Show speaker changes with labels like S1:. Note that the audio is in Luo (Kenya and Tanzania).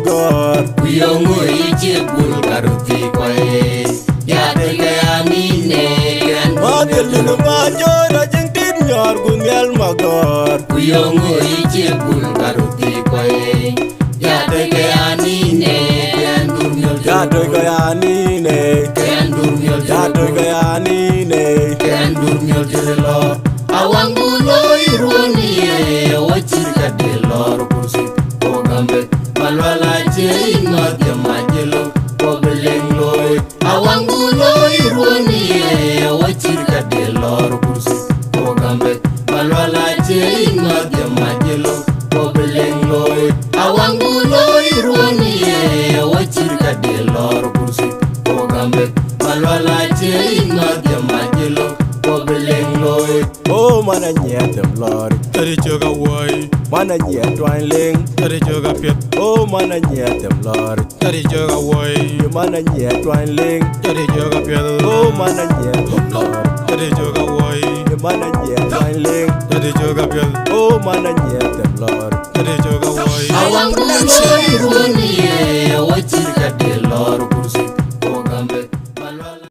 S1: magor.
S2: Kuyongo ichi bul karuti kwae. Yate kaya mine kan.
S1: Magelun major ajeng tin nyor gunyal magor.
S2: Kuyongo ichi bul karuti kwae. Yate kaya mine kan durmiol.
S1: Yate kaya nine.
S2: Kan durmiol.
S1: Yate kaya nine.
S2: Kan durmiol jelo. Awang buloy ruoni e wachir ka delor kursi. Ogambe malwala che inodya majelo. Obeleng loy. Awang buloy ruoni e wachir ka delor kursi. Ogambe malwala che inodya majelo. Obeleng loy. Awang buloy ruoni e wachir ka delor kursi. Ogambe malwala che inodya majelo. Obeleng loy.
S1: Oh mana nyet them lord.
S3: Tari choga wai,
S1: Mana nyet twiling.
S3: tari choga piet,
S1: Oh mana nyet them lord.
S3: tari choga wai,
S1: Mana nyet twiling.
S3: tari choga piet,
S1: Oh mana nyet them lord.
S3: tari choga wai,
S1: Mana nyet twiling.
S3: tari choga piet,
S1: Oh mana nyet them lord.
S3: tari choga wai.
S2: Awang buloy ruoni e wachir ka delor kursi.